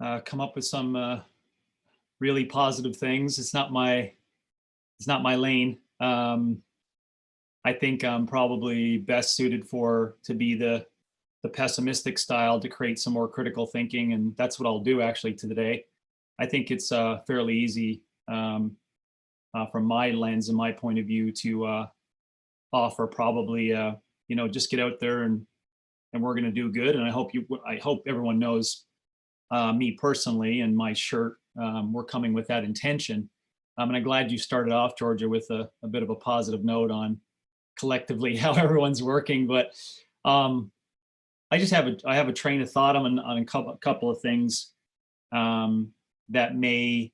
come up with some really positive things. It's not my lane. I think I'm probably best suited to be the pessimistic style to create some more critical thinking, and that's what I'll do actually today. I think it's fairly easy from my lens and my point of view to offer probably just get out there and we're going to do good. And I hope everyone knows me personally and my shirt. We're coming with that intention. And I'm glad you started off, Georgia, with a bit of a positive note on collectively how everyone's working. But I have a train of thought on a couple of things that maybe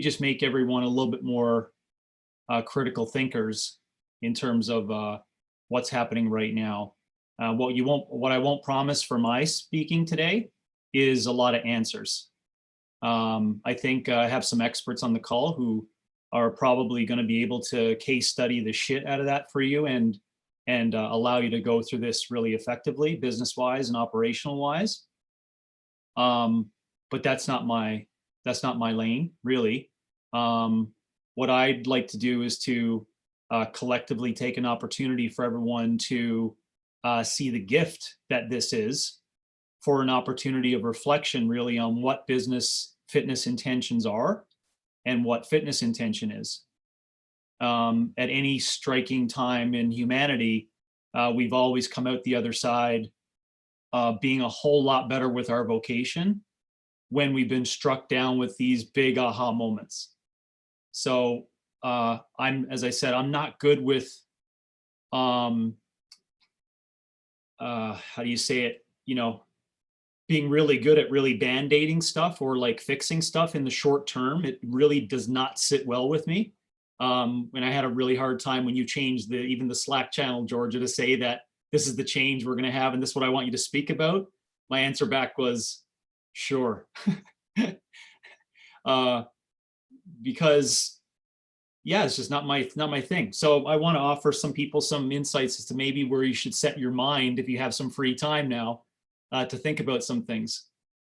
just make everyone a little bit more critical thinkers in terms of what's happening right now. What I won't promise for my speaking today is a lot of answers. I think I have some experts on the call who are probably going to be able to case study the shit out of that for you and allow you to go through this really effectively, business-wise and operational-wise. But that's not my lane, really. What I'd like to do is to collectively take an opportunity for everyone to see the gift that this is, for an opportunity of reflection really on what business fitness intentions are and what fitness intention is. At any striking time in humanity, we've always come out the other side being a whole lot better with our vocation when we've been struck down with these big aha moments. So as I said, I'm not good with, how do you say it? Being really good at really band-aiding stuff or like fixing stuff in the short term. It really does not sit well with me. And I had a really hard time when you changed even the Slack channel, Georgia, to say that this is the change we're going to have and this is what I want you to speak about. My answer back was, sure. Because yeah, it's just not my thing. So I want to offer some people some insights as to maybe where you should set your mind if you have some free time now to think about some things,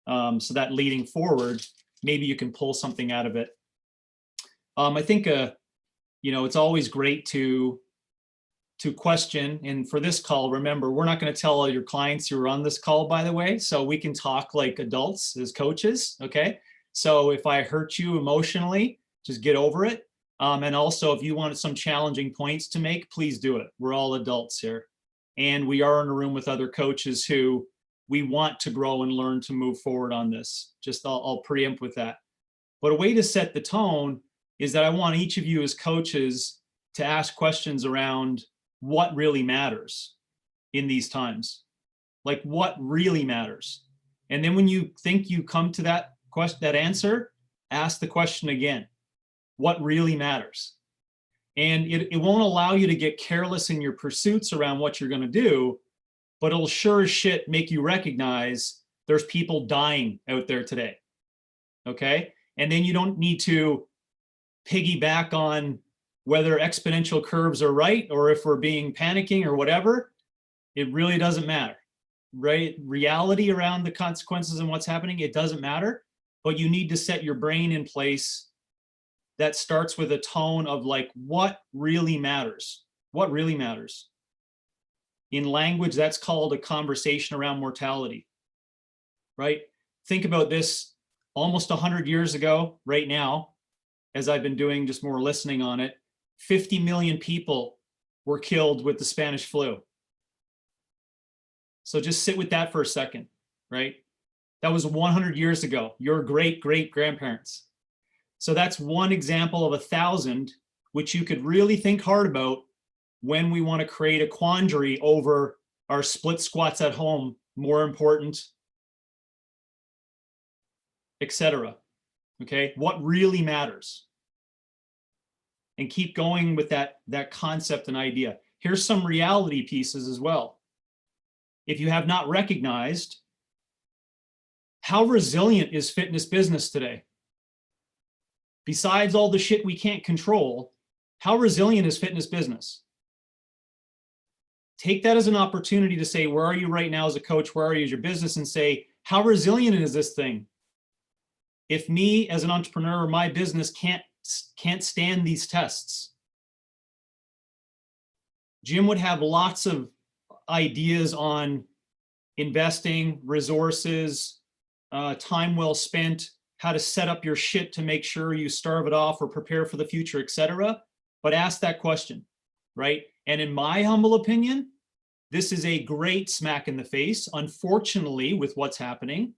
so that leading forward, maybe you can pull something out of it. I think it's always great to question. And for this call, remember, we're not going to tell all your clients who are on this call, by the way, so we can talk like adults as coaches. Okay, so if I hurt you emotionally, just get over it. And also, if you wanted some challenging points to make, please do it. We're all adults here, and we are in a room with other coaches who we want to grow and learn to move forward on this. Just I'll preempt with that. But a way to set the tone is that I want each of you as coaches to ask questions around what really matters in these times. Like, what really matters? And then when you think you come to that answer, ask the question again. What really matters? And it won't allow you to get careless in your pursuits around what you're going to do, but it'll sure as shit make you recognize there's people dying out there today. Okay? And then you don't need to piggyback on whether exponential curves are right or if we're being panicking or whatever. It really doesn't matter, right? Reality around the consequences and what's happening, it doesn't matter. But you need to set your brain in place that starts with a tone of like, what really matters? What really matters? In language, that's called a conversation around mortality, right? Think about this almost 100 years ago, right now, as I've been doing just more listening on it, 50 million people were killed with the Spanish flu. So just sit with that for a second, right? That was 100 years ago, your great-great-grandparents. So that's one example of 1,000, which you could really think hard about when we want to create a quandary over our split squats at home, more important, etc. Okay, what really matters? And keep going with that concept and idea. Here's some reality pieces as well. If you have not recognized, how resilient is fitness business today? Besides all the shit we can't control, how resilient is fitness business? Take that as an opportunity to say, where are you right now as a coach? Where are you as your business? And say, how resilient is this thing? If me as an entrepreneur or my business can't stand these tests, Jim would have lots of ideas on investing, resources, time well spent, how to set up your shit to make sure you starve it off or prepare for the future, etc. But ask that question, right? And in my humble opinion, this is a great smack in the face, unfortunately, with what's happening,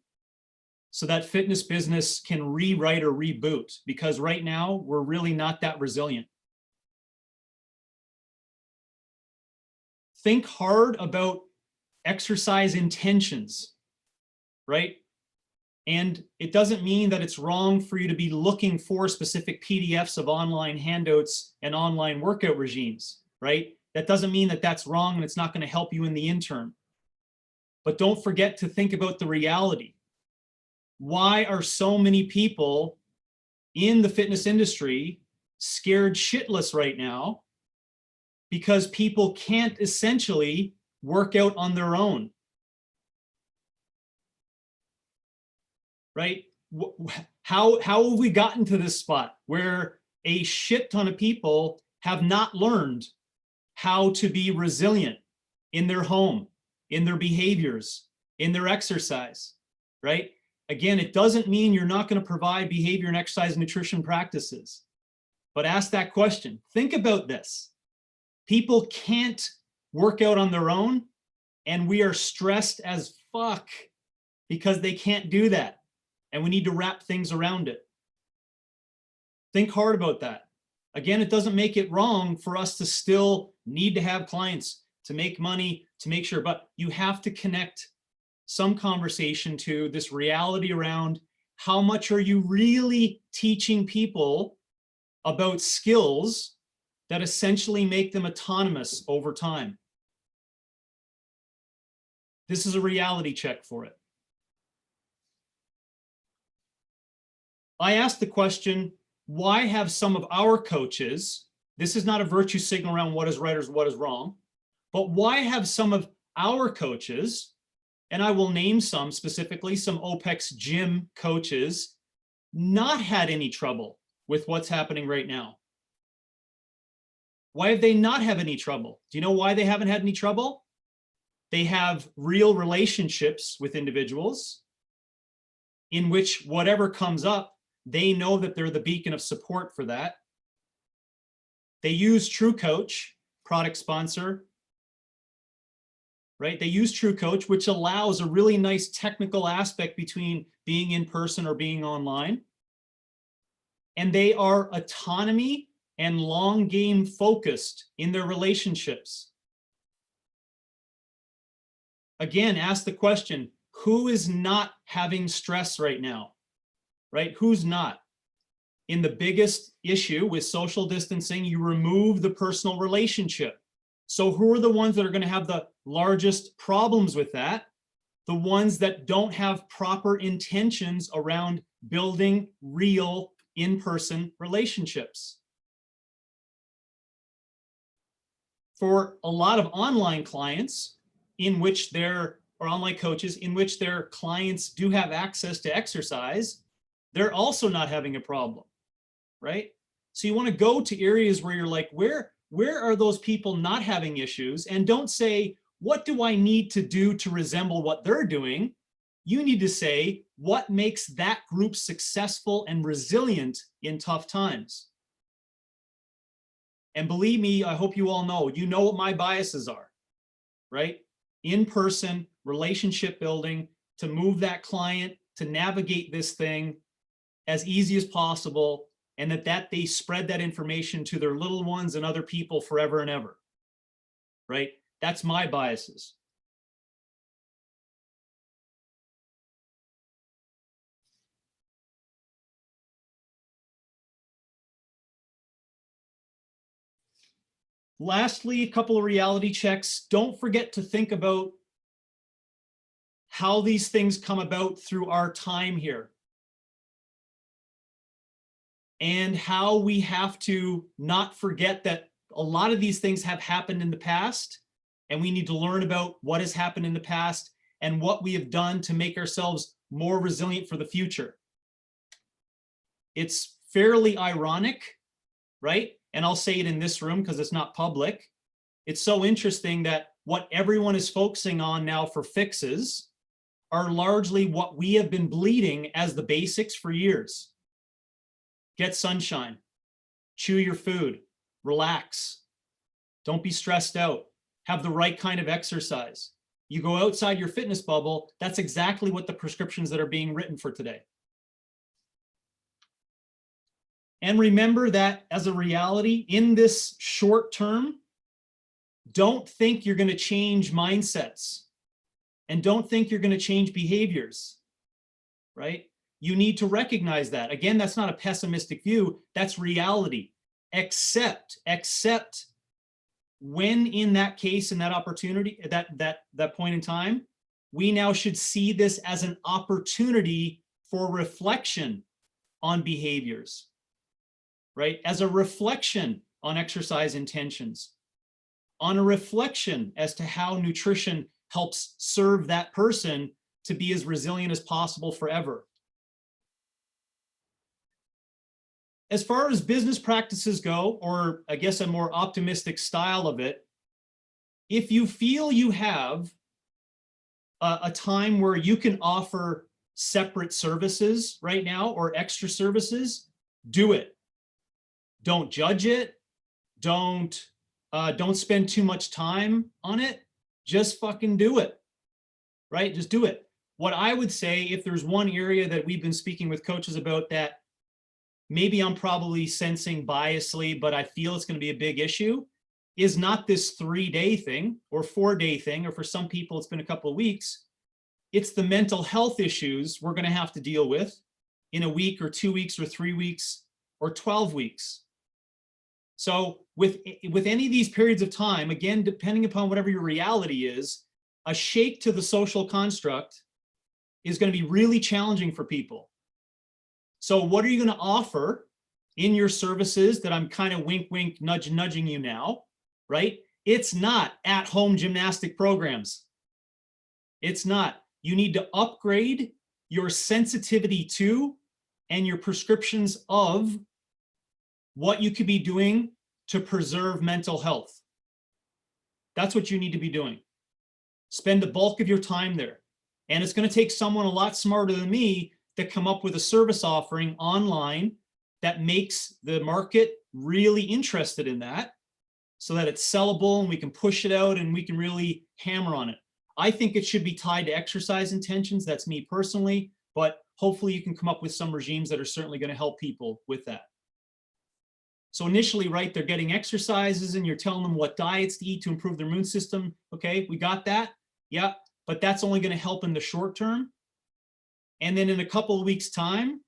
so that fitness business can rewrite or reboot, because right now we're really not that resilient. Think hard about exercise intentions, right? And it doesn't mean that it's wrong for you to be looking for specific PDFs of online handouts and online workout regimes, right? That doesn't mean that that's wrong and it's not going to help you in the interim. But don't forget to think about the reality. Why are so many people in the fitness industry scared shitless right now? Because people can't essentially work out on their own. Right? How have we gotten to this spot where a shit ton of people have not learned how to be resilient in their home, in their behaviors, in their exercise, right? Again, it doesn't mean you're not going to provide behavior and exercise and nutrition practices, but ask that question. Think about this. People can't work out on their own, and we are stressed as fuck because they can't do that. And we need to wrap things around it. Think hard about that. Again, it doesn't make it wrong for us to still need to have clients, to make money, to make sure, but you have to connect some conversation to this reality around how much are you really teaching people about skills that essentially make them autonomous over time. This is a reality check for it. I asked the question, why have some of our coaches, this is not a virtue signal around what is right or what is wrong, but why have some of our coaches, and I will name some specifically, some OPEX gym coaches, not had any trouble with what's happening right now? Why have they not had any trouble? Do you know why they haven't had any trouble? They have real relationships with individuals in which whatever comes up, they know that they're the beacon of support for that. They use TrueCoach, product sponsor, right? They use TrueCoach, which allows a really nice technical aspect between being in person or being online. And they are autonomy and long game focused in their relationships. Again, ask the question, who is not having stress right now? Right? Who's not? In the biggest issue with social distancing, you remove the personal relationship. So who are the ones that are going to have the largest problems with that? The ones that don't have proper intentions around building real in-person relationships. For a lot of online clients in which or online coaches in which their clients do have access to exercise, they're also not having a problem, right? So you want to go to areas where you're like, where are those people not having issues? And don't say, what do I need to do to resemble what they're doing? You need to say, what makes that group successful and resilient in tough times? And believe me, I hope you all know, you know what my biases are, right? In-person relationship building to move that client to navigate this thing as easy as possible, and that they spread that information to their little ones and other people forever and ever, right? That's my biases. Lastly, a couple of reality checks. Don't forget to think about how these things come about through our time here, and how we have to not forget that a lot of these things have happened in the past, and we need to learn about what has happened in the past and what we have done to make ourselves more resilient for the future. it's fairly ironic, right? And I'll say it in this room because it's not public. It's so interesting that what everyone is focusing on now for fixes are largely what we have been bleeding as the basics for years. Get sunshine, chew your food, relax, don't be stressed out, have the right kind of exercise. You go outside your fitness bubble, that's exactly what the prescriptions that are being written for today. And remember that as a reality in this short term, don't think you're going to change mindsets and don't think you're going to change behaviors, right? You need to recognize that. Again, that's not a pessimistic view. That's reality. Except when in that case, in that opportunity, that point in time, we now should see this as an opportunity for reflection on behaviors, right? As a reflection on exercise intentions, on a reflection as to how nutrition helps serve that person to be as resilient as possible forever. As far as business practices go, or I guess a more optimistic style of it, if you feel you have a time where you can offer separate services right now or extra services, do it. Don't judge it. Don't spend too much time on it. Just fucking do it, right? Just do it. What I would say, if there's one area that we've been speaking with coaches about that maybe I'm probably sensing biasly, but I feel it's going to be a big issue, is not this 3-day thing or 4-day thing, or for some people it's been a couple of weeks. It's the mental health issues we're going to have to deal with in a week or 2 weeks or 3 weeks or 12 weeks. So with any of these periods of time, again, depending upon whatever your reality is, a shake to the social construct is going to be really challenging for people. So what are you going to offer in your services that I'm kind of wink, wink, nudging you now, right? It's not at-home gymnastic programs. It's not. You need to upgrade your sensitivity to and your prescriptions of what you could be doing to preserve mental health. That's what you need to be doing. Spend the bulk of your time there. And it's going to take someone a lot smarter than me to come up with a service offering online that makes the market really interested in that, so that it's sellable and we can push it out and we can really hammer on it. I think it should be tied to exercise intentions. That's me personally, but hopefully you can come up with some regimes that are certainly going to help people with that. So initially, right, they're getting exercises and you're telling them what diets to eat to improve their immune system. Okay, we got that. Yeah, but that's only going to help in the short term. And then in a couple of weeks' time,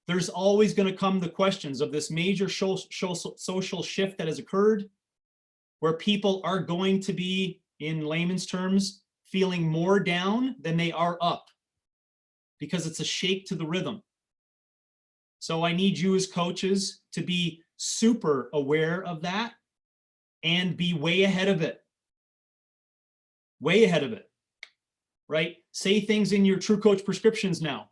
there's always going to come the questions of this major social shift that has occurred, where people are going to be, in layman's terms, feeling more down than they are up, because it's a shake to the rhythm. So I need you as coaches to be super aware of that and be way ahead of it. Way ahead of it, right? Say things in your True Coach prescriptions now.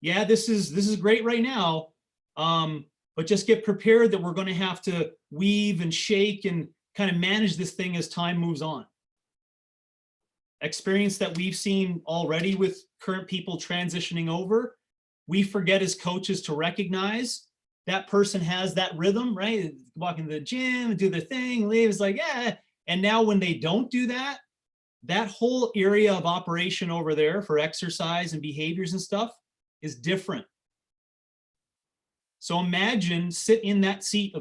Yeah, this is great right now, but just get prepared that we're going to have to weave and shake and kind of manage this thing as time moves on. Experience that we've seen already with current people transitioning over, we forget as coaches to recognize that person has that rhythm, right? Walk into the gym, do their thing, leave, it's like, yeah. And now when they don't do that, that whole area of operation over there for exercise and behaviors and stuff is different. So imagine, sit in that seat,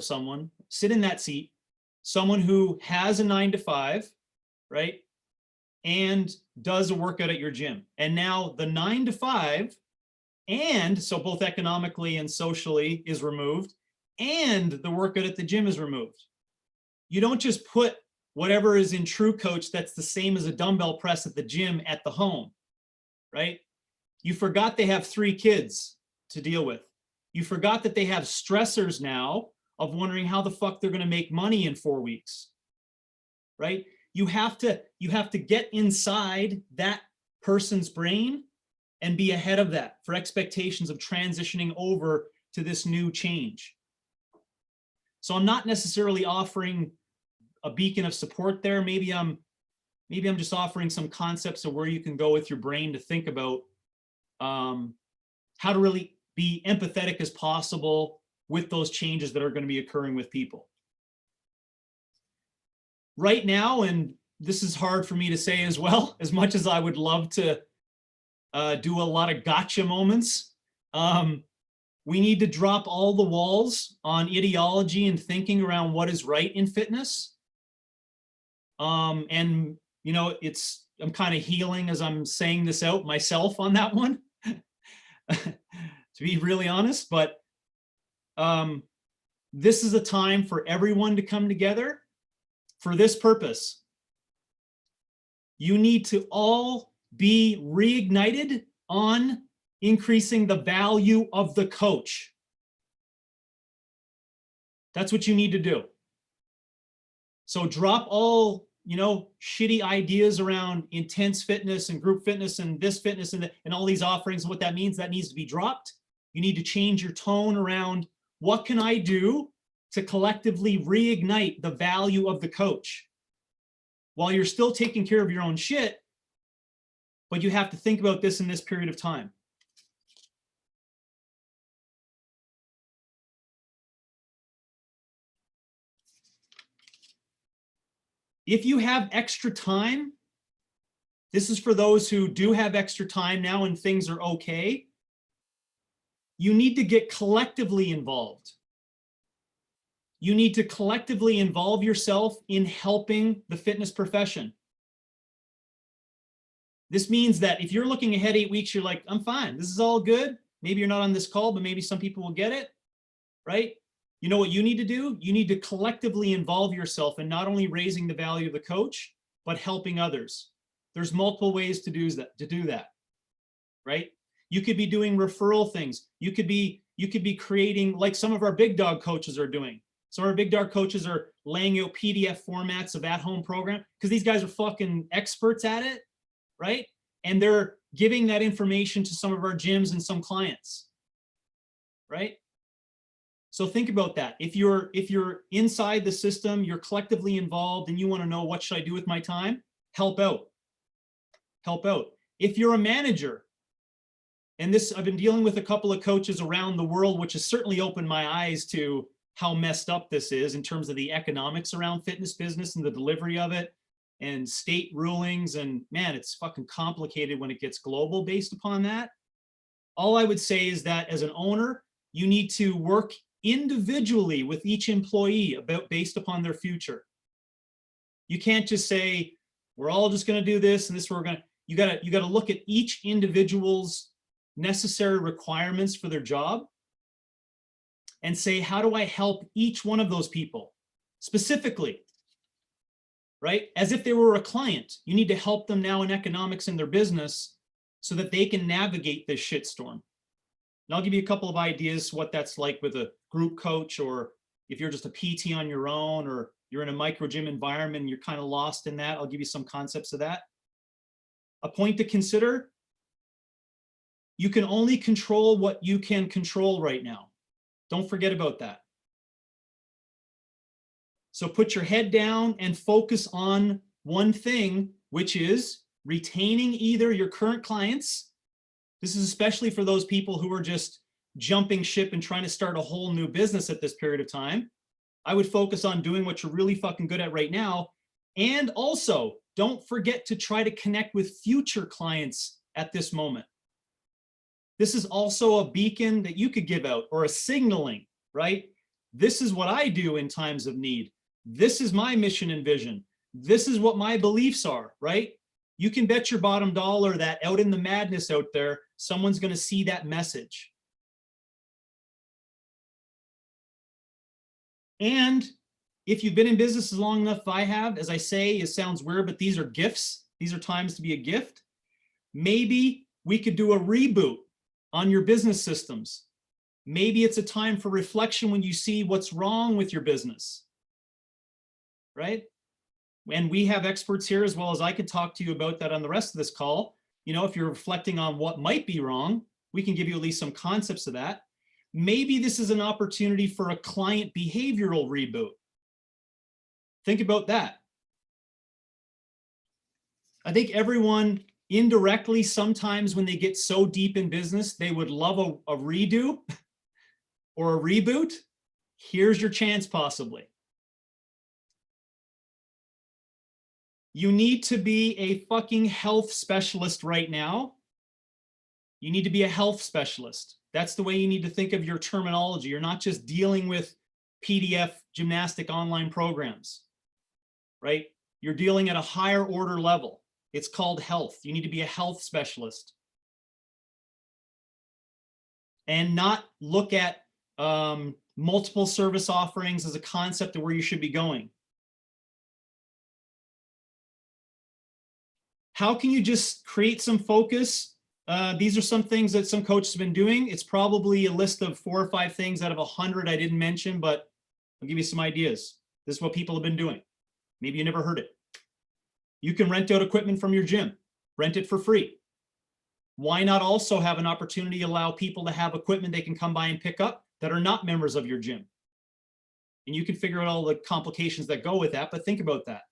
someone who has a 9-to-5, right? And does a workout at your gym. And now the 9-to-5, and so both economically and socially, is removed, and the workout at the gym is removed. You don't just put whatever is in True Coach that's the same as a dumbbell press at the gym at the home, right? You forgot they have 3 kids to deal with. You forgot that they have stressors now of wondering how the fuck they're going to make money in 4 weeks, right? You have to get inside that person's brain and be ahead of that for expectations of transitioning over to this new change. So I'm not necessarily offering a beacon of support there. Maybe I'm just offering some concepts of where you can go with your brain to think about how to really be empathetic as possible with those changes that are going to be occurring with people. Right now, and this is hard for me to say as well, as much as I would love to do a lot of gotcha moments, we need to drop all the walls on ideology and thinking around what is right in fitness. And you know, I'm kind of healing as I'm saying this out myself on that one, to be really honest. But this is a time for everyone to come together for this purpose. You need to all be reignited on increasing the value of the coach. That's what you need to do. So drop all, you know, shitty ideas around intense fitness and group fitness and this fitness and all these offerings. And what that means, that needs to be dropped. You need to change your tone around what can I do to collectively reignite the value of the coach while you're still taking care of your own shit, but you have to think about this in this period of time. If you have extra time, this is for those who do have extra time now and things are okay, you need to get collectively involved. You need to collectively involve yourself in helping the fitness profession. This means that if you're looking ahead 8 weeks, you're like, I'm fine, this is all good. Maybe you're not on this call, but maybe some people will get it, right? You know what you need to do? You need to collectively involve yourself in not only raising the value of the coach, but helping others. There's multiple ways to do that, right? You could be doing referral things. You could be creating, like some of our big dog coaches are doing. Some of our big dog coaches are laying out PDF formats of at-home program because these guys are fucking experts at it, right? And they're giving that information to some of our gyms and some clients, right? So think about that. If you're inside the system, you're collectively involved and you want to know what should I do with my time, help out. Help out. If you're a manager, and this, I've been dealing with a couple of coaches around the world, which has certainly opened my eyes to how messed up this is in terms of the economics around fitness business and the delivery of it and state rulings. And man, it's fucking complicated when it gets global based upon that. All I would say is that as an owner, you need to work individually with each employee based upon their future. You can't just say, we're all just going to do this and this, you got to look at each individual's necessary requirements for their job and say, how do I help each one of those people specifically, right? As if they were a client. You need to help them now in economics in their business so that they can navigate this shitstorm. And I'll give you a couple of ideas what that's like with a group coach, or if you're just a PT on your own, or you're in a micro gym environment and you're kind of lost in that. I'll give you some concepts of that. A point to consider, you can only control what you can control right now. Don't forget about that. So put your head down and focus on one thing, which is retaining either your current clients. This is especially for those people who are just jumping ship and trying to start a whole new business at this period of time. I would focus on doing what you're really fucking good at right now. And also, don't forget to try to connect with future clients at this moment. This is also a beacon that you could give out, or a signaling, right? This is what I do in times of need. This is my mission and vision. This is what my beliefs are, right? You can bet your bottom dollar that out in the madness out there, someone's going to see that message. And if you've been in business as long enough as I have, as I say, it sounds weird, but these are gifts. These are times to be a gift. Maybe we could do a reboot on your business systems. Maybe it's a time for reflection when you see what's wrong with your business, right? And we have experts here, as well as I could talk to you about that on the rest of this call. You know, if you're reflecting on what might be wrong, we can give you at least some concepts of that. Maybe this is an opportunity for a client behavioral reboot. Think about that. I think everyone indirectly, sometimes when they get so deep in business, they would love a redo or a reboot. Here's your chance, possibly. You need to be a fucking health specialist right now. You need to be a health specialist. That's the way you need to think of your terminology. You're not just dealing with PDF gymnastic online programs, right? You're dealing at a higher order level. It's called health. You need to be a health specialist. And not look at multiple service offerings as a concept of where you should be going. How can you just create some focus? These are some things that some coaches have been doing. It's probably a list of 4 or 5 things out of 100 I didn't mention, but I'll give you some ideas. This is what people have been doing. Maybe you never heard it. You can rent out equipment from your gym, rent it for free. Why not also have an opportunity to allow people to have equipment they can come by and pick up that are not members of your gym? And you can figure out all the complications that go with that, but think about that.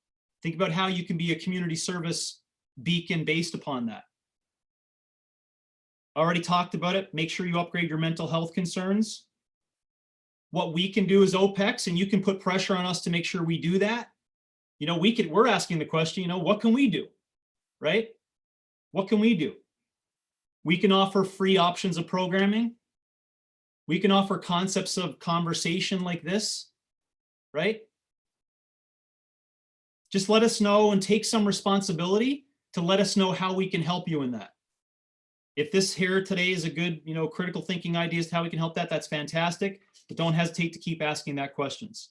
Think about how you can be a community service beacon based upon that. Already talked about it. Make sure you upgrade your mental health concerns. What we can do is OPEX, and you can put pressure on us to make sure we do that. You know, we're asking the question, you know, what can we do, right? What can we do? We can offer free options of programming. We can offer concepts of conversation like this, right? Just let us know and take some responsibility to let us know how we can help you in that. If this here today is a good, you know, critical thinking idea as to how we can help that, that's fantastic. But don't hesitate to keep asking that questions.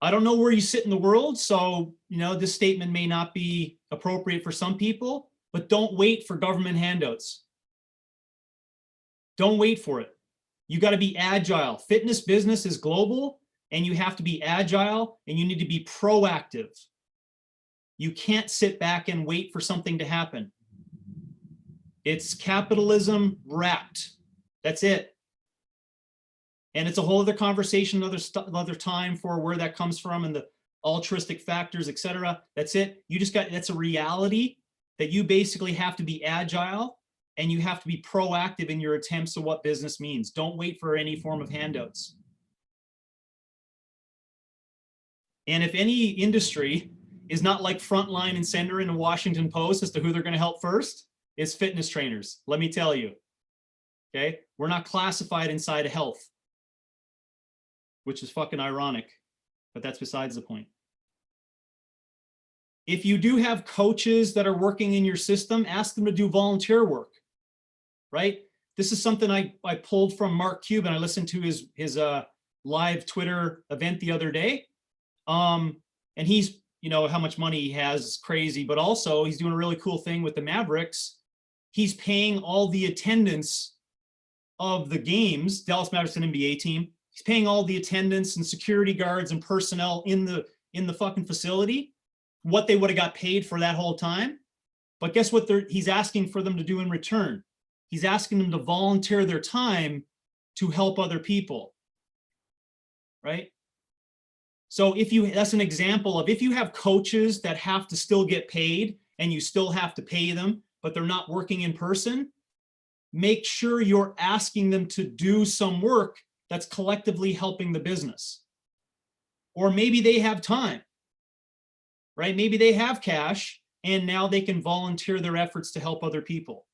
I don't know where you sit in the world, so, you know, this statement may not be appropriate for some people, but don't wait for government handouts. Don't wait for it. You got to be agile. Fitness business is global, and you have to be agile, and you need to be proactive. You can't sit back and wait for something to happen. It's capitalism wrapped. That's it. And it's a whole other conversation, another time for where that comes from and the altruistic factors, etc. That's it. You just got, that's a reality that you basically have to be agile and you have to be proactive in your attempts of what business means. Don't wait for any form of handouts. And if any industry is not like Frontline and Sender in the Washington Post as to who they're going to help first, it's fitness trainers. Let me tell you, okay? We're not classified inside of health, which is fucking ironic, but that's besides the point. If you do have coaches that are working in your system, ask them to do volunteer work, right? This is something I pulled from Mark Cuban. I listened to his live Twitter event the other day. And he's, you know, how much money he has is crazy, but also he's doing a really cool thing with the Mavericks. He's paying all the attendance of the games. Dallas Mavericks, an NBA team. He's paying all the attendance and security guards and personnel in the fucking facility what they would have got paid for that whole time. But guess what he's asking for them to do in return? He's asking them to volunteer their time to help other people, right? So that's an example of if you have coaches that have to still get paid and you still have to pay them, but they're not working in person, make sure you're asking them to do some work that's collectively helping the business. Or maybe they have time, right? Maybe they have cash and now they can volunteer their efforts to help other people.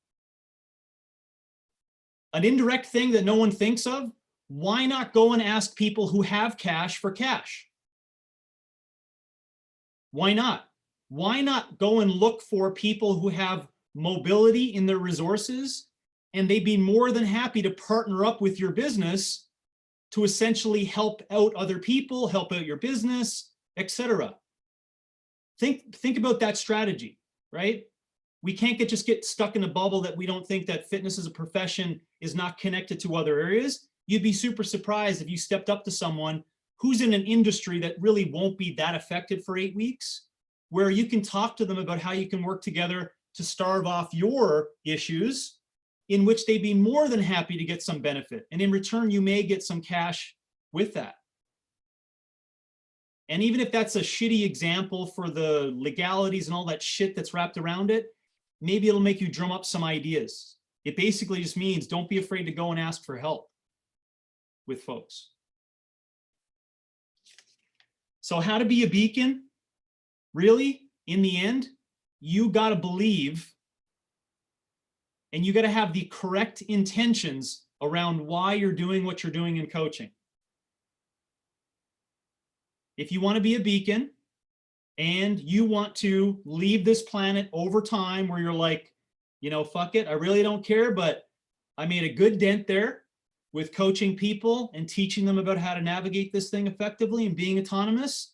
An indirect thing that no one thinks of, why not go and ask people who have cash for cash? Why not? Why not go and look for people who have mobility in their resources and they'd be more than happy to partner up with your business to essentially help out other people, help out your business, etc. Think about that strategy, right? We can't just get stuck in a bubble that we don't think that fitness as a profession is not connected to other areas. You'd be super surprised if you stepped up to someone who's in an industry that really won't be that affected for 8 weeks, where you can talk to them about how you can work together to starve off your issues in which they'd be more than happy to get some benefit. And in return, you may get some cash with that. And even if that's a shitty example for the legalities and all that shit that's wrapped around it, maybe it'll make you drum up some ideas. It basically just means don't be afraid to go and ask for help with folks. So how to be a beacon? Really, in the end, you got to believe and you got to have the correct intentions around why you're doing what you're doing in coaching. If you want to be a beacon and you want to leave this planet over time where you're like, you know, fuck it, I really don't care, but I made a good dent there with coaching people and teaching them about how to navigate this thing effectively and being autonomous.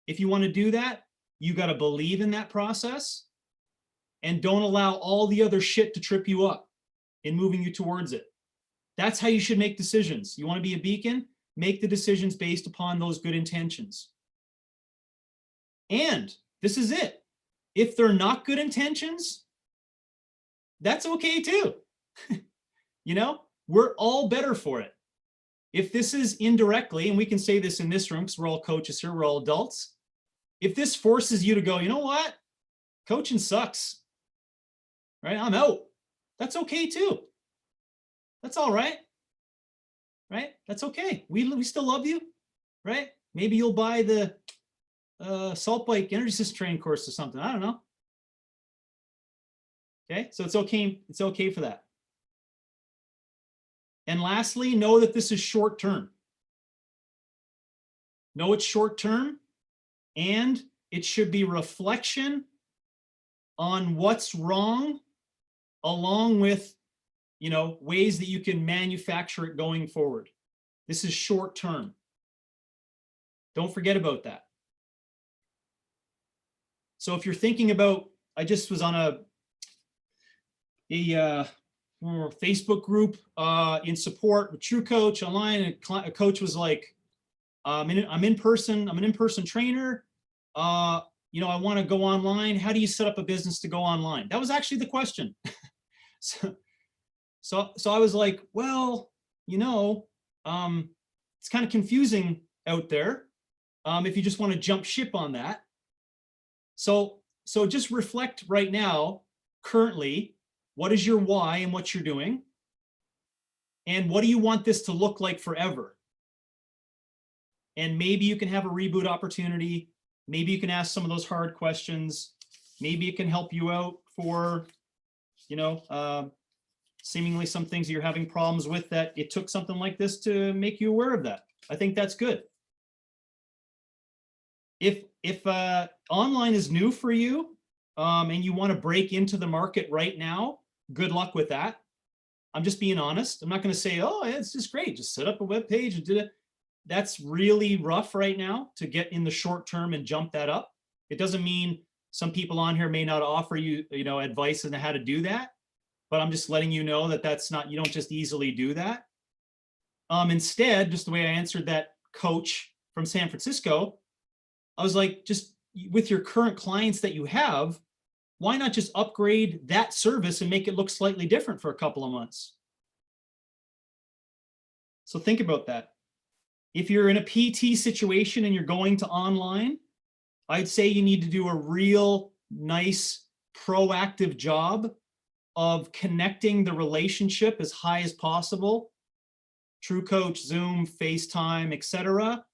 If you want to do that, you got to believe in that process and don't allow all the other shit to trip you up in moving you towards it. That's how you should make decisions. You want to be a beacon? Make the decisions based upon those good intentions. And this is it. If they're not good intentions, that's okay too. You know, we're all better for it. If this is indirectly, and we can say this in this room because we're all coaches here, we're all adults. If this forces you to go, you know what? Coaching sucks, right? I'm out. That's okay too. That's all right. Right? That's okay. We still love you, right? Maybe you'll buy the Salt Bike Energy System Training course or something. I don't know. Okay, so it's okay. It's okay for that. And lastly, know that this is short term. Know it's short term, and it should be reflection on what's wrong, along with, you know, ways that you can manufacture it going forward. This is short term. Don't forget about that. So if you're thinking about, I just was on a Facebook group in support with True Coach online, and a coach was like, I'm an in-person trainer. You know, I want to go online. How do you set up a business to go online? That was actually the question. So I was like, well, you know, it's kind of confusing out there if you just want to jump ship on that. So just reflect right now, currently, what is your why and what you're doing? And what do you want this to look like forever? And maybe you can have a reboot opportunity. Maybe you can ask some of those hard questions. Maybe it can help you out for, you know, seemingly some things you're having problems with, that it took something like this to make you aware of that. I think that's good. If online is new for you and you want to break into the market right now, good luck with that. I'm just being honest. I'm not going to say, oh, it's just great, just set up a web page and do it. That's really rough right now to get in the short term and jump that up. It doesn't mean some people on here may not offer you, you know, advice on how to do that, but I'm just letting you know that that's not, you don't just easily do that. Instead, just the way I answered that coach from San Francisco, I was like, just with your current clients that you have, why not just upgrade that service and make it look slightly different for a couple of months? So think about that. If you're in a PT situation and you're going to online, I'd say you need to do a real nice proactive job of connecting the relationship as high as possible. True Coach, Zoom, FaceTime, etc.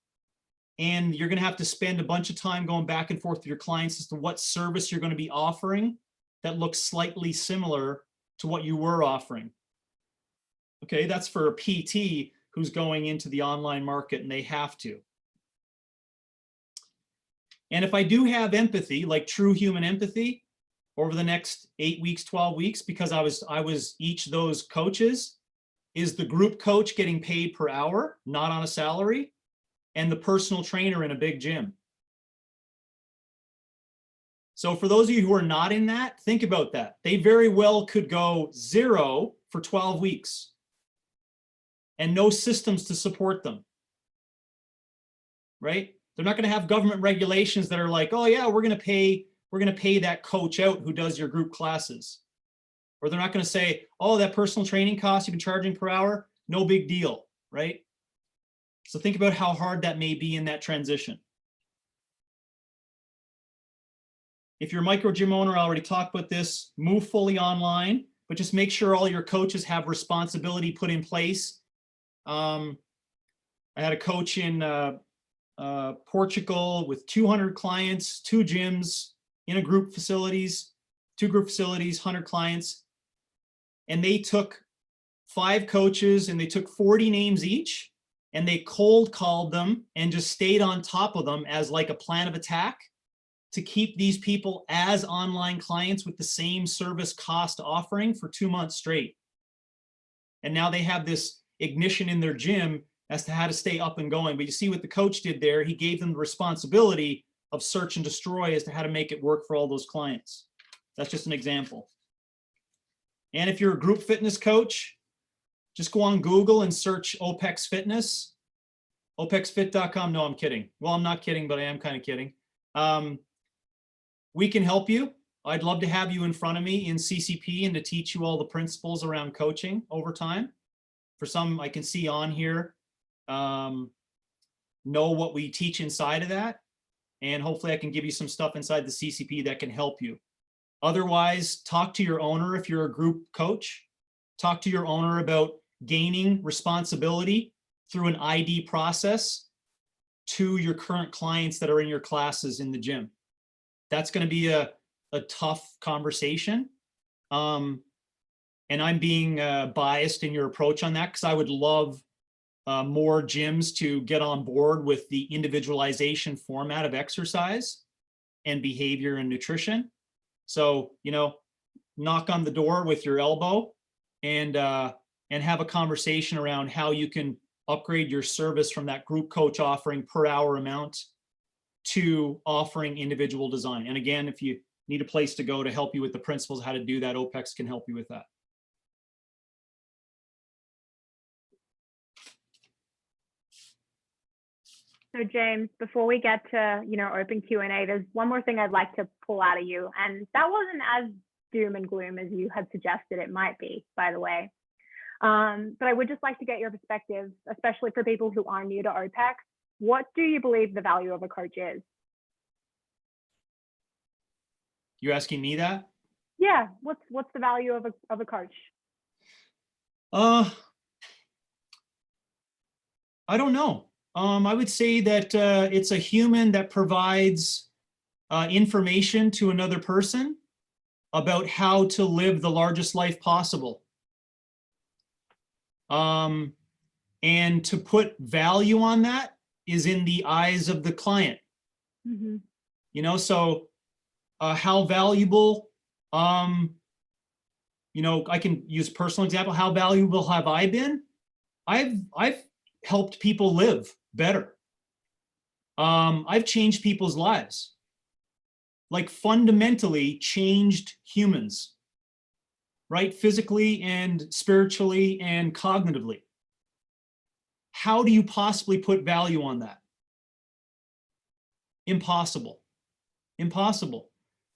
And you're going to have to spend a bunch of time going back and forth with your clients as to what service you're going to be offering that looks slightly similar to what you were offering. Okay, that's for a PT who's going into the online market and they have to. And if I do have empathy, like true human empathy, over the next 8 weeks, 12 weeks, because I was each of those coaches, is the group coach getting paid per hour, not on a salary, and the personal trainer in a big gym. So for those of you who are not in that, think about that. They very well could go 0 for 12 weeks and no systems to support them, right? They're not going to have government regulations that are like, oh yeah, we're going to pay that coach out who does your group classes. Or they're not going to say, oh, that personal training cost you've been charging per hour, no big deal, right? So think about how hard that may be in that transition. If you're a micro gym owner, I already talked about this, move fully online, but just make sure all your coaches have responsibility put in place. I had a coach in Portugal with 200 clients, 2 gyms in a group facilities, 2 group facilities, 100 clients. And they took 5 coaches and they took 40 names each and they cold called them and just stayed on top of them as like a plan of attack to keep these people as online clients with the same service cost offering for 2 months straight. And now they have this ignition in their gym as to how to stay up and going. But you see what the coach did there, he gave them the responsibility of search and destroy as to how to make it work for all those clients. That's just an example. And if you're a group fitness coach, just go on Google and search OPEX Fitness, opexfit.com. No, I'm kidding. Well, I'm not kidding, but I am kind of kidding. We can help you. I'd love to have you in front of me in CCP and to teach you all the principles around coaching over time. For some, I can see on here, know what we teach inside of that. And hopefully I can give you some stuff inside the CCP that can help you. Otherwise, talk to your owner if you're a group coach. Talk to your owner about gaining responsibility through an ID process to your current clients that are in your classes in the gym. That's going to be a tough conversation. And I'm being biased in your approach on that because I would love more gyms to get on board with the individualization format of exercise and behavior and nutrition. So, you know, knock on the door with your elbow and have a conversation around how you can upgrade your service from that group coach offering per hour amount to offering individual design. And again, if you need a place to go to help you with the principles of how to do that, OPEX can help you with that. So James, before we get to, open Q&A, there's one more thing I'd like to pull out of you. And that wasn't as doom and gloom as you had suggested it might be, by the way. But I would just like to get your perspective, especially for people who are new to OPEX. What do you believe the value of a coach is? You're asking me that? Yeah. What's the value of a coach? I don't know. I would say that it's a human that provides information to another person about how to live the largest life possible. And to put value on that is in the eyes of the client. Mm-hmm. So how valuable, I can use a personal example. How valuable have I been? I've helped people live better. I've changed people's lives, like fundamentally changed humans, right? Physically and spiritually and cognitively. How do you possibly put value on that? Impossible. Impossible.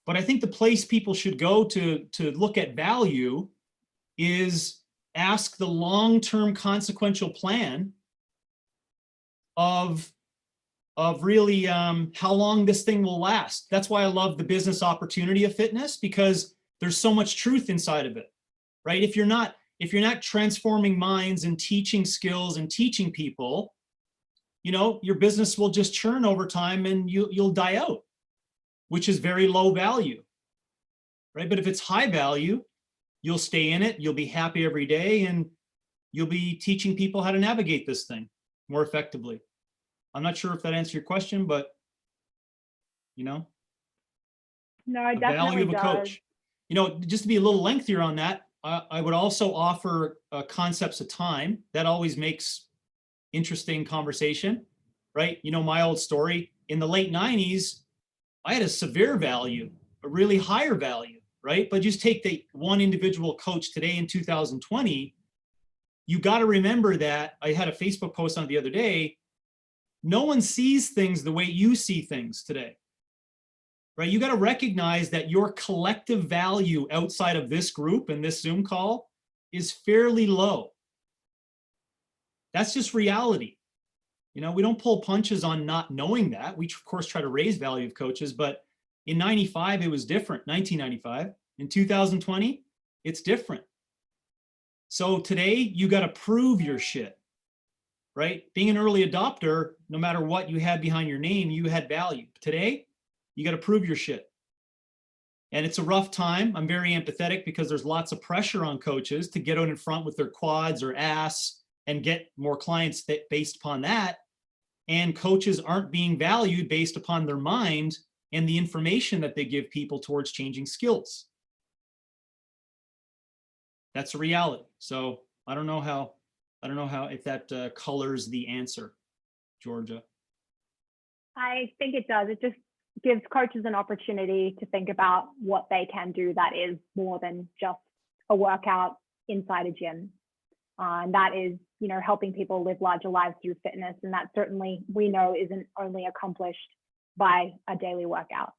But I think the place people should go to look at value is ask the long-term consequential plan of really how long this thing will last. That's why I love the business opportunity of fitness, because there's so much truth inside of it, right? If you're not transforming minds and teaching skills and teaching people, your business will just churn over time and you'll die out, which is very low value, right? But if it's high value, you'll stay in it, you'll be happy every day, and you'll be teaching people how to navigate this thing more effectively. I'm not sure if that answered your question, but no, it the value of a does. coach. Just to be a little lengthier on that, I would also offer concepts of time. That always makes interesting conversation, right? My old story, in the late 90s, I had a severe value, a really higher value, right? But just take the one individual coach today in 2020, you got to remember that I had a Facebook post on it the other day. No one sees things the way you see things today, right? You got to recognize that your collective value outside of this group and this Zoom call is fairly low. That's just reality. You know, we don't pull punches on not knowing that. We, of course, try to raise value of coaches, but in 95, it was different. 1995. In 2020, it's different. So today, you got to prove your shit, right? Being an early adopter, no matter what you had behind your name, you had value. Today, you got to prove your shit. And it's a rough time. I'm very empathetic because there's lots of pressure on coaches to get out in front with their quads or ass and get more clients based upon that. And coaches aren't being valued based upon their mind and the information that they give people towards changing skills. That's a reality. So I don't know how if that colors the answer, Georgia. I think it does. It just gives coaches an opportunity to think about what they can do that is more than just a workout inside a gym. And that is, you know, helping people live larger lives through fitness. And that certainly we know isn't only accomplished by a daily workout.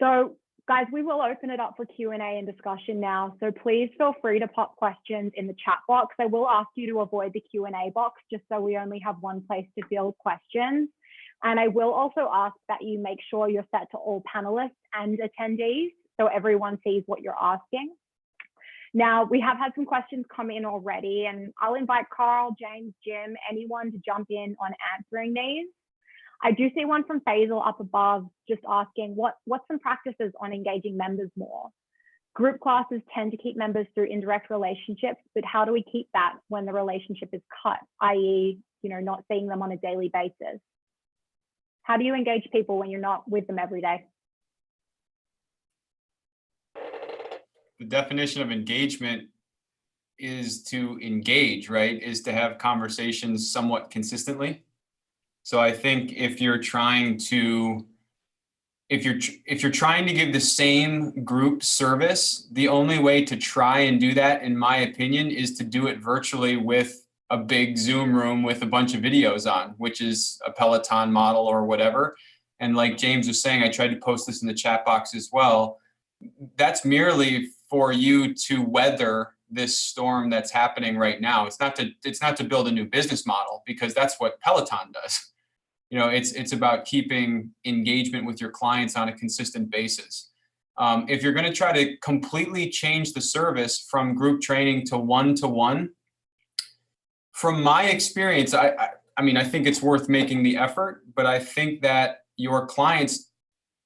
So guys, we will open it up for Q&A and discussion now. So please feel free to pop questions in the chat box. I will ask you to avoid the Q&A box just so we only have one place to field questions. And I will also ask that you make sure you're set to all panelists and attendees so everyone sees what you're asking. Now, we have had some questions come in already, and I'll invite Carl, James, Jim, anyone to jump in on answering these. I do see one from Faisal up above just asking, what's some practices on engaging members more? Group classes tend to keep members through indirect relationships, but how do we keep that when the relationship is cut, i.e., you know, not seeing them on a daily basis? How do you engage people when you're not with them every day? The definition of engagement is to engage, right? Is to have conversations somewhat consistently. So I think if you're trying to give the same group service, the only way to try and do that, in my opinion, is to do it virtually with a big Zoom room with a bunch of videos on, which is a Peloton model or whatever. And like James was saying, I tried to post this in the chat box as well. That's merely for you to weather this storm that's happening right now. It's not to build a new business model, because that's what Peloton does. You know, it's about keeping engagement with your clients on a consistent basis. If you're going to try to completely change the service from group training to one-to-one, from my experience, I mean, I think it's worth making the effort, but I think that your clients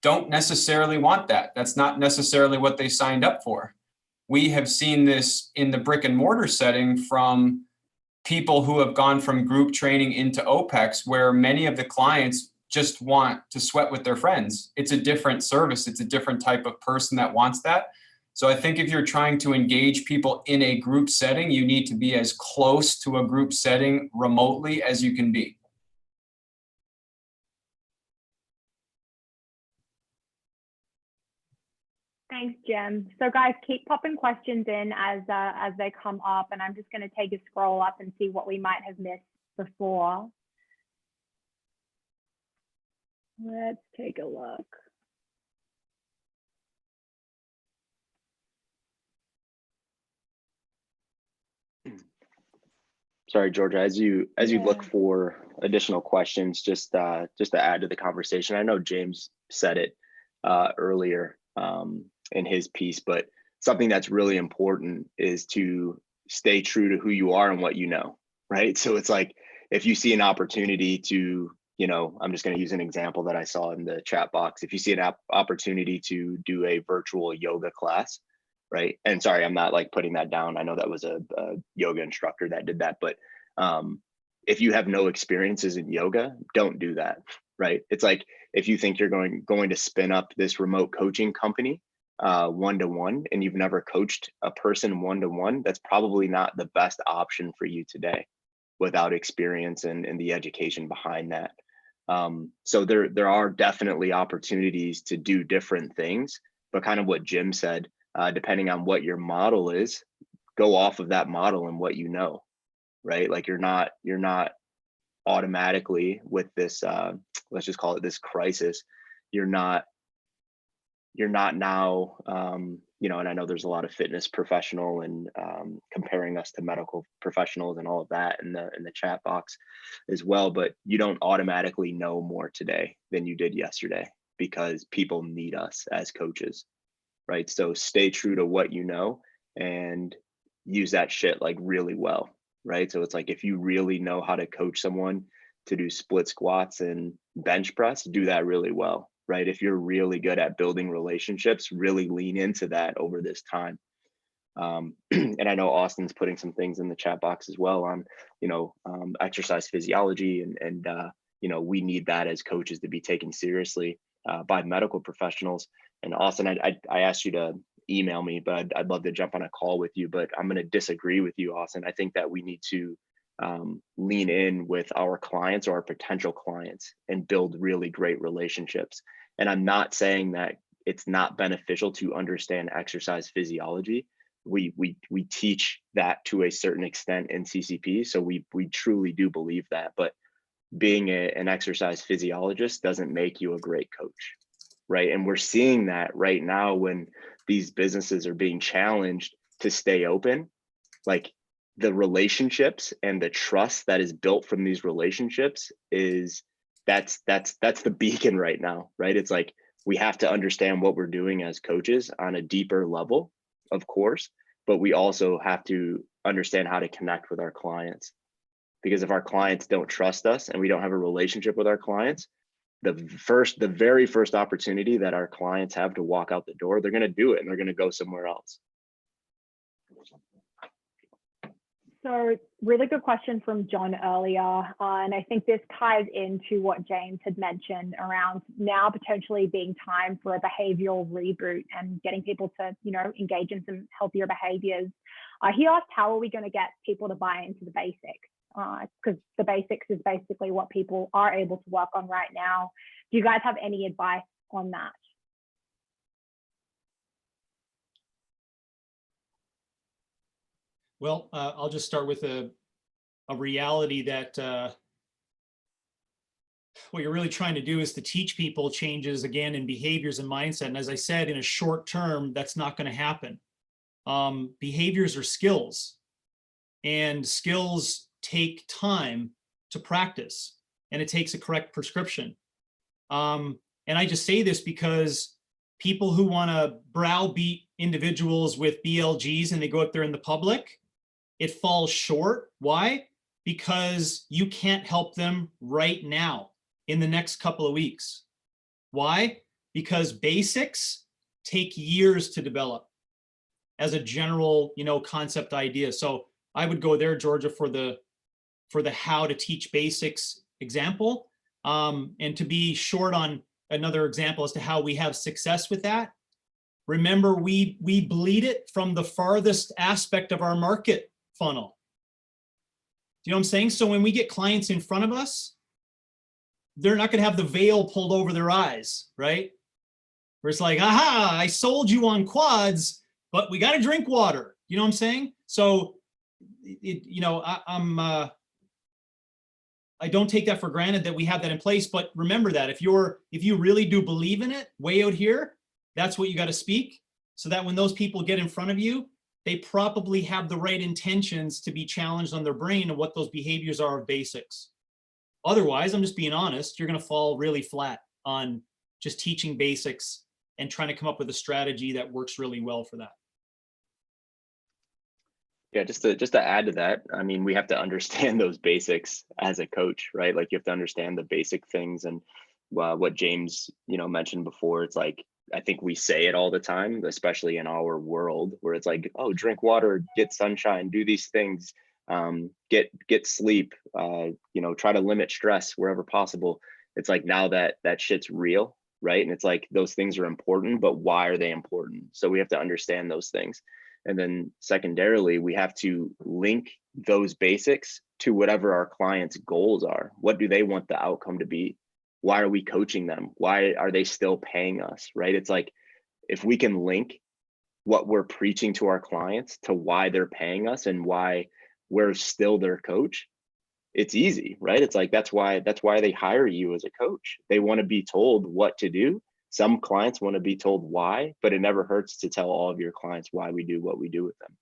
don't necessarily want that. That's not necessarily what they signed up for. We have seen this in the brick and mortar setting from people who have gone from group training into OPEX, where many of the clients just want to sweat with their friends. It's a different service. It's a different type of person that wants that. So I think if you're trying to engage people in a group setting, you need to be as close to a group setting remotely as you can be. Thanks, Jim. So guys, keep popping questions in as they come up, and I'm just going to take a scroll up and see what we might have missed before. Let's take a look. Sorry, Georgia, as you look for additional questions, just to add to the conversation, I know James said it earlier in his piece, but something that's really important is to stay true to who you are and what you know, right? So it's like, if you see an opportunity to, you know, I'm just going to use an example that I saw in the chat box. If you see an opportunity to do a virtual yoga class, right? And sorry, I'm not like putting that down. I know that was a yoga instructor that did that, but if you have no experiences in yoga, don't do that, right? It's like, if you think you're going to spin up this remote coaching company one-to-one, and you've never coached a person one-to-one, that's probably not the best option for you today without experience and the education behind that. So there are definitely opportunities to do different things, but kind of what Jim said, depending on what your model is, go off of that model and what you know, right? Like you're not automatically with this, let's just call it this crisis, you're not now, you know, and I know there's a lot of fitness professional and comparing us to medical professionals and all of that in the chat box as well, but you don't automatically know more today than you did yesterday because people need us as coaches, right? So stay true to what you know and use that shit like really well, right? So it's like if you really know how to coach someone to do split squats and bench press, do that really well, right? If you're really good at building relationships, really lean into that over this time. And I know Austin's putting some things in the chat box as well on, you know, exercise physiology and you know, we need that as coaches to be taken seriously by medical professionals. And Austin, I asked you to email me, but I'd love to jump on a call with you, but I'm going to disagree with you, Austin. I think that we need to lean in with our clients or our potential clients and build really great relationships. And I'm not saying that it's not beneficial to understand exercise physiology. We teach that to a certain extent in CCP, so we truly do believe that. But being an exercise physiologist doesn't make you a great coach, right? And we're seeing that right now when these businesses are being challenged to stay open, like the relationships and the trust that is built from these relationships is that's the beacon right now, right? It's like we have to understand what we're doing as coaches on a deeper level, of course, but we also have to understand how to connect with our clients. Because if our clients don't trust us and we don't have a relationship with our clients, the very first opportunity that our clients have to walk out the door, they're going to do it and they're going to go somewhere else. So really good question from John earlier. And I think this ties into what James had mentioned around now potentially being time for a behavioral reboot and getting people to, you know, engage in some healthier behaviors. He asked, how are we going to get people to buy into the basics? Because the basics is basically what people are able to work on right now. Do you guys have any advice on that? Well, I'll just start with a reality that what you're really trying to do is to teach people changes again in behaviors and mindset. And as I said, in a short term, that's not going to happen. Behaviors are skills, and skills take time to practice, and it takes a correct prescription. And I just say this because people who want to browbeat individuals with BLGs and they go out there in the public, it falls short. Why? Because you can't help them right now in the next couple of weeks. Why? Because basics take years to develop as a general, you know, concept idea. So I would go there, Georgia, for the how to teach basics example. And to be short on another example as to how we have success with that. Remember, we bleed it from the farthest aspect of our market funnel. Do you know what I'm saying? So when we get clients in front of us, they're not going to have the veil pulled over their eyes, right? Where it's like, aha, I sold you on quads, but we got to drink water. You know what I'm saying? So, you know, I don't take that for granted that we have that in place, but remember that if you really do believe in it way out here, that's what you got to speak, so that when those people get in front of you, they probably have the right intentions to be challenged on their brain of what those behaviors are of basics. Otherwise, I'm just being honest, you're going to fall really flat on just teaching basics and trying to come up with a strategy that works really well for that. Yeah, just to add to that, I mean, we have to understand those basics as a coach, right? Like you have to understand the basic things, and what James, you know, mentioned before. It's like, I think we say it all the time, especially in our world, where it's like, oh, drink water, get sunshine, do these things, get sleep, you know, try to limit stress wherever possible. It's like now that shit's real, right? And it's like those things are important, but why are they important? So we have to understand those things. And then secondarily, we have to link those basics to whatever our clients' goals are. What do they want the outcome to be? Why are we coaching them? Why are they still paying us, right? It's like, if we can link what we're preaching to our clients to why they're paying us and why we're still their coach, it's easy, right? It's like, that's why they hire you as a coach. They want to be told what to do. Some clients want to be told why, but it never hurts to tell all of your clients why we do what we do with them.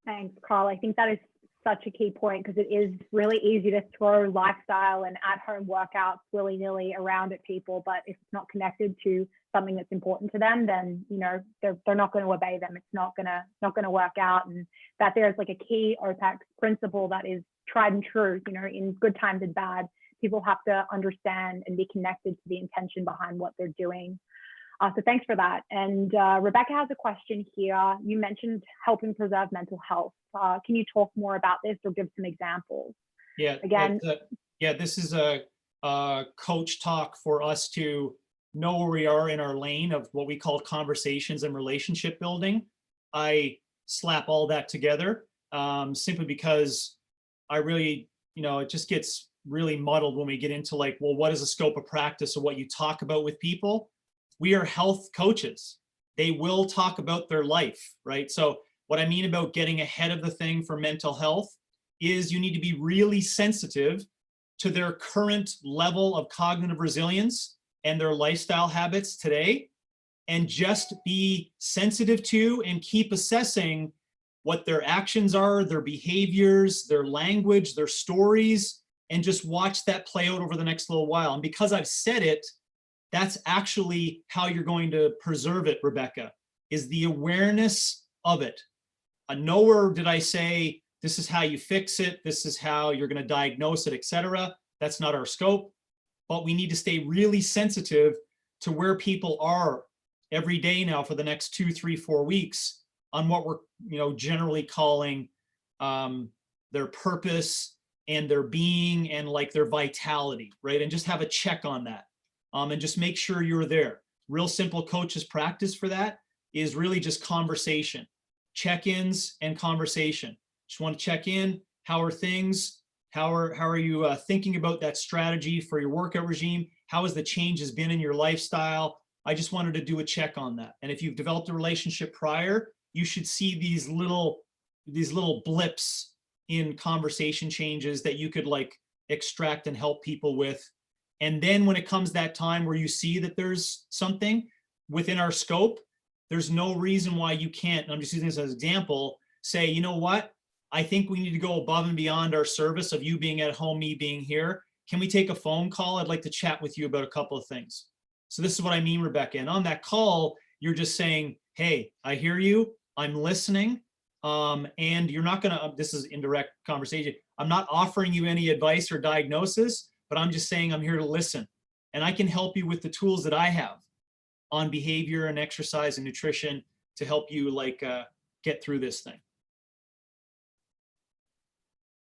Thanks, Carl. I think that is such a key point, because it is really easy to throw lifestyle and at-home workouts willy-nilly around at people, but if it's not connected to something that's important to them, then they're not going to obey them. It's not gonna work out. And that there's like a key OPEX principle that is tried and true. In good times and bad, people have to understand and be connected to the intention behind what they're doing. So thanks for that. And Rebecca has a question here. You mentioned helping preserve mental health. Can you talk more about this or give some examples? Yeah. Again, this is a coach talk for us to know where we are in our lane of what we call conversations and relationship building. I slap all that together simply because I really, it just gets really muddled when we get into like, well, what is the scope of practice or what you talk about with people? We are health coaches. They will talk about their life, right? So what I mean about getting ahead of the thing for mental health is you need to be really sensitive to their current level of cognitive resilience and their lifestyle habits today, and just be sensitive to and keep assessing what their actions are, their behaviors, their language, their stories, and just watch that play out over the next little while. And because I've said it, that's actually how you're going to preserve it, Rebecca, is the awareness of it. Nowhere did I say, this is how you fix it, this is how you're going to diagnose it, etc. That's not our scope, but we need to stay really sensitive to where people are every day now for the next 2, 3, 4 weeks on what we're generally calling their purpose and their being and like their vitality, right? And just have a check on that. And just make sure you're there. Real simple coaches practice for that is really just conversation, check-ins and conversation. Just want to check in. How are things? How are you thinking about that strategy for your workout regime? How has the changes been in your lifestyle? I just wanted to do a check on that. And if you've developed a relationship prior, you should see these little blips in conversation changes that you could like extract and help people with. And then when it comes that time where you see that there's something within our scope, there's no reason why you can't, and I'm just using this as an example, say, you know what? I think we need to go above and beyond our service of you being at home, me being here. Can we take a phone call? I'd like to chat with you about a couple of things. So this is what I mean, Rebecca. And on that call, you're just saying, hey, I hear you, I'm listening. And you're not gonna, this is indirect conversation. I'm not offering you any advice or diagnosis, but I'm just saying I'm here to listen. And I can help you with the tools that I have on behavior and exercise and nutrition to help you like get through this thing.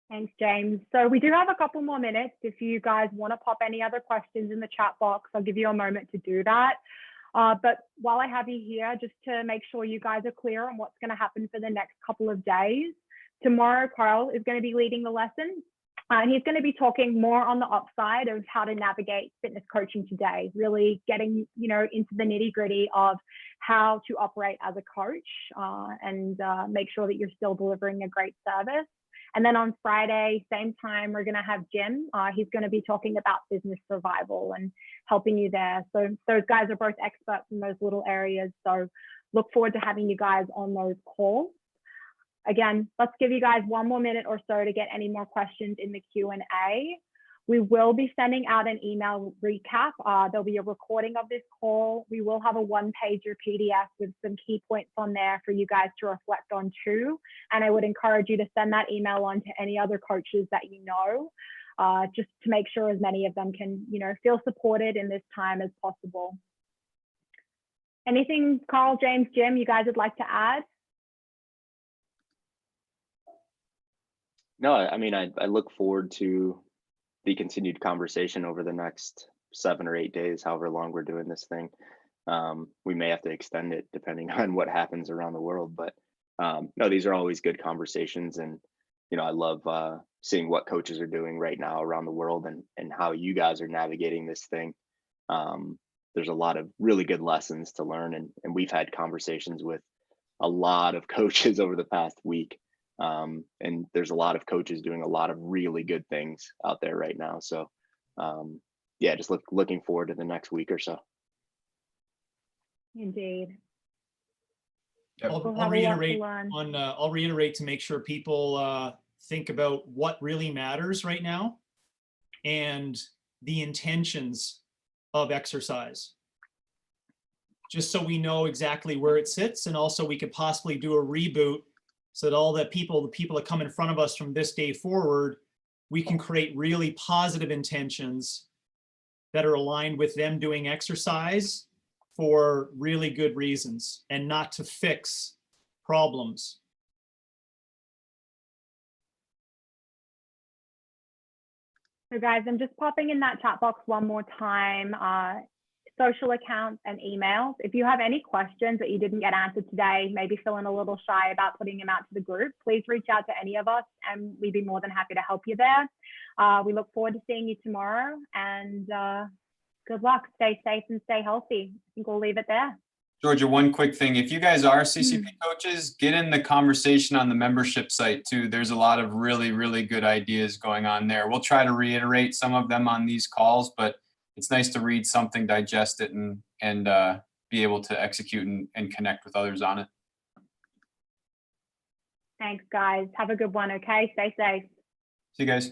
Thanks, James. So we do have a couple more minutes. If you guys want to pop any other questions in the chat box, I'll give you a moment to do that. But while I have you here, just to make sure you guys are clear on what's going to happen for the next couple of days. Tomorrow, Carl is going to be leading the lesson. And he's going to be talking more on the upside of how to navigate fitness coaching today, really getting, into the nitty gritty of how to operate as a coach and make sure that you're still delivering a great service. And then on Friday, same time, we're going to have Jim. He's going to be talking about business survival and helping you there. So those guys are both experts in those little areas. So look forward to having you guys on those calls. Again, let's give you guys one more minute or so to get any more questions in the Q&A. We will be sending out an email recap. There'll be a recording of this call. We will have a one-pager PDF with some key points on there for you guys to reflect on too. And I would encourage you to send that email on to any other coaches that you know, just to make sure as many of them can, feel supported in this time as possible. Anything, Carl, James, Jim, you guys would like to add? No, I mean, I look forward to the continued conversation over the next 7 or 8 days, however long we're doing this thing. We may have to extend it depending on what happens around the world, but no, these are always good conversations. And, I love seeing what coaches are doing right now around the world and how you guys are navigating this thing. There's a lot of really good lessons to learn. And we've had conversations with a lot of coaches over the past week. And there's a lot of coaches doing a lot of really good things out there right now. So yeah, just looking forward to the next week or so. Indeed. Yep. I'll, We'll I'll have a lot to reiterate learn. on. I'll reiterate to make sure people think about what really matters right now, and the intentions of exercise. Just so we know exactly where it sits, and also we could possibly do a reboot so that all the people that come in front of us from this day forward, we can create really positive intentions that are aligned with them doing exercise for really good reasons and not to fix problems. So guys, I'm just popping in that chat box one more time. Social accounts and emails. If you have any questions that you didn't get answered today, maybe feeling a little shy about putting them out to the group, please reach out to any of us and we'd be more than happy to help you there. We look forward to seeing you tomorrow, and good luck. Stay safe and stay healthy. I think we'll leave it there. Georgia, one quick thing. If you guys are CCP coaches, get in the conversation on the membership site too. There's a lot of really, really good ideas going on there. We'll try to reiterate some of them on these calls, but it's nice to read something, digest it, and be able to execute and connect with others on it. Thanks, guys. Have a good one, okay? Stay safe. See you guys.